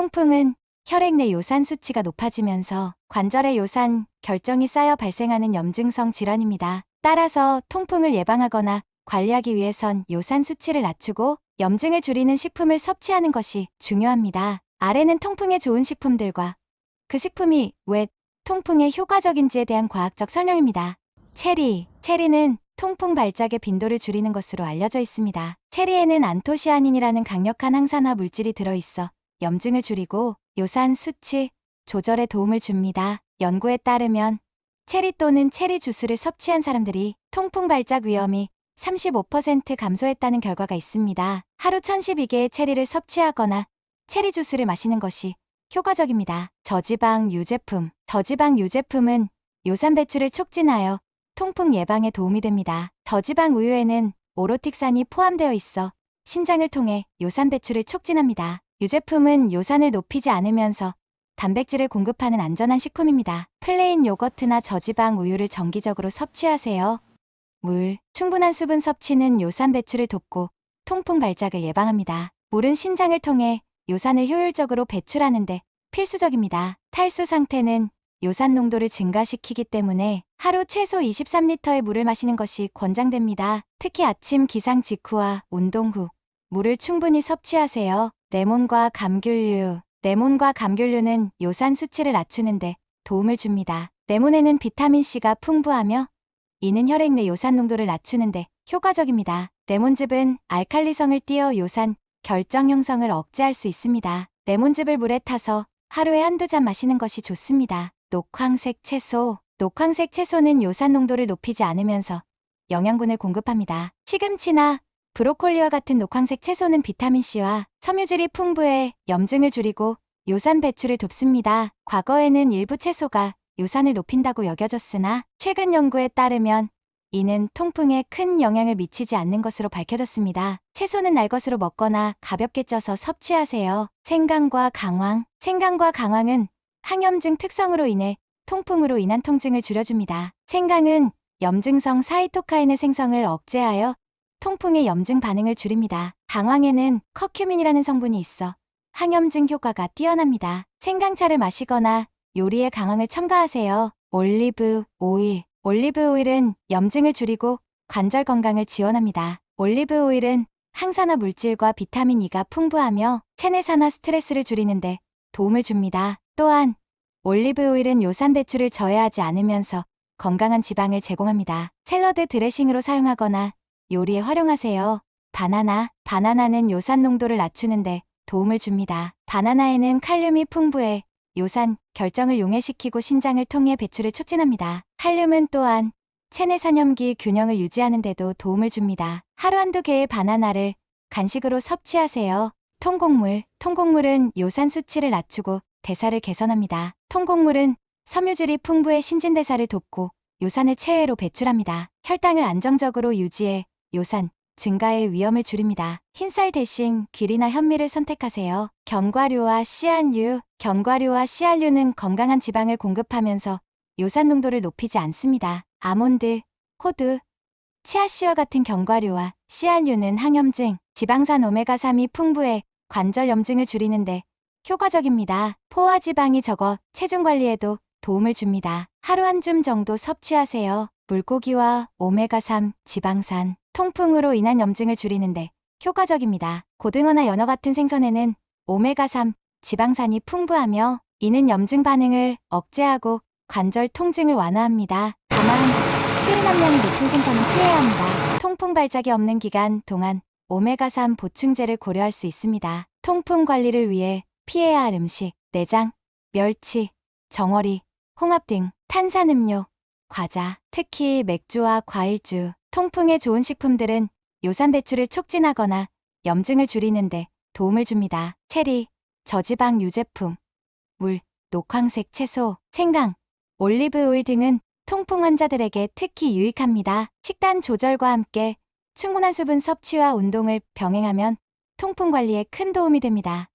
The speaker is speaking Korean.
통풍은 혈액 내 요산 수치가 높아지면서 관절의 요산 결정이 쌓여 발생하는 염증성 질환입니다. 따라서 통풍을 예방하거나 관리하기 위해선 요산 수치를 낮추고 염증을 줄이는 식품을 섭취하는 것이 중요합니다. 아래는 통풍에 좋은 식품들과 그 식품이 왜 통풍에 효과적인지에 대한 과학적 설명입니다. 체리는 통풍 발작의 빈도를 줄이는 것으로 알려져 있습니다. 체리에는 안토시아닌이라는 강력한 항산화 물질이 들어있어 염증을 줄이고 요산 수치 조절에 도움을 줍니다. 연구에 따르면 체리 또는 체리 주스를 섭취한 사람들이 통풍 발작 위험이 35% 감소했다는 결과가 있습니다. 하루 1012개의 체리를 섭취하거나 체리 주스를 마시는 것이 효과적입니다. 저지방 유제품은 요산 배출을 촉진하여 통풍 예방에 도움이 됩니다. 저지방 우유에는 오로틱산이 포함되어 있어 신장을 통해 요산 배출을 促진합니다. 유제품은 요산을 높이지 않으면서 단백질을 공급하는 안전한 식품입니다. 플레인 요거트나 저지방 우유를 정기적으로 섭취하세요. 충분한 수분 섭취는 요산 배출을 돕고 통풍 발작을 예방합니다. 물은 신장을 통해 요산을 효율적으로 배출하는데 필수적입니다. 탈수 상태는 요산 농도를 증가시키기 때문에 하루 최소 23리터의 물을 마시는 것이 권장됩니다. 특히 아침 기상 직후와 운동 후 물을 충분히 섭취하세요. 레몬과 감귤류는 요산 수치를 낮추는데 도움을 줍니다. 레몬에는 비타민C가 풍부하며 이는 혈액 내 요산 농도를 낮추는데 효과적입니다. 레몬즙은 알칼리성을 띄어 요산 결정 형성을 억제할 수 있습니다. 레몬즙을 물에 타서 하루에 한두 잔 마시는 것이 좋습니다. 녹황색 채소는 요산 농도를 높이지 않으면서 영양분을 공급합니다. 시금치나 브로콜리와 같은 녹황색 채소는 비타민C와 섬유질이 풍부해 염증을 줄이고 요산 배출을 돕습니다. 과거에는 일부 채소가 요산을 높인다고 여겨졌으나 최근 연구에 따르면 이는 통풍에 큰 영향을 미치지 않는 것으로 밝혀졌습니다. 채소는 날 것으로 먹거나 가볍게 쪄서 섭취하세요. 생강과 강황은 항염증 특성으로 인해 통풍으로 인한 통증을 줄여줍니다. 생강은 염증성 사이토카인의 생성을 억제하여 통풍의 염증 반응을 줄입니다. 강황에는 커큐민이라는 성분이 있어 항염증 효과가 뛰어납니다. 생강차를 마시거나 요리에 강황을 첨가하세요. 올리브 오일은 염증을 줄이고 관절 건강을 지원합니다. 올리브 오일은 항산화 물질과 비타민 E가 풍부하며 체내산화 스트레스를 줄이는데 도움을 줍니다. 또한 올리브 오일은 요산 배출을 저해하지 않으면서 건강한 지방을 제공합니다. 샐러드 드레싱으로 사용하거나 요리에 활용하세요. 바나나는 요산 농도를 낮추는데 도움을 줍니다. 바나나에는 칼륨이 풍부해 요산 결정을 용해시키고 신장을 통해 배출을 촉진합니다. 칼륨은 또한 체내 산염기 균형을 유지하는 데도 도움을 줍니다. 하루 한두 개의 바나나를 간식으로 섭취하세요. 통곡물은 요산 수치를 낮추고 대사를 개선합니다. 통곡물은 섬유질이 풍부해 신진대사를 돕고 요산을 체외로 배출합니다. 혈당을 안정적으로 유지해 요산 증가의 위험을 줄입니다. 흰쌀 대신 귤이나 현미를 선택하세요. 견과류와 씨알류는 건강한 지방을 공급하면서 요산 농도를 높이지 않습니다. 아몬드, 호두, 치아씨와 같은 견과류와 씨알류는 항염증, 지방산 오메가3이 풍부해 관절 염증을 줄이는데 효과적입니다. 포화지방이 적어 체중 관리에도 도움을 줍니다. 하루 한 줌 정도 섭취하세요. 물고기와 오메가3, 지방산, 통풍으로 인한 염증을 줄이는데 효과적입니다. 고등어나 연어 같은 생선에는 오메가3, 지방산이 풍부하며 이는 염증 반응을 억제하고 관절 통증을 완화합니다. 다만 프린 함량이 높은 생선은 피해야 합니다. 통풍 발작이 없는 기간 동안 오메가3 보충제를 고려할 수 있습니다. 통풍 관리를 위해 피해야 할 음식, 내장, 멸치, 정어리, 홍합 등 탄산음료, 과자, 특히 맥주와 과일주, 통풍에 좋은 식품들은 요산 배출을 촉진하거나 염증을 줄이는데 도움을 줍니다. 체리, 저지방 유제품, 녹황색 채소, 생강, 올리브 오일 등은 통풍 환자들에게 특히 유익합니다. 식단 조절과 함께 충분한 수분 섭취와 운동을 병행하면 통풍 관리에 큰 도움이 됩니다.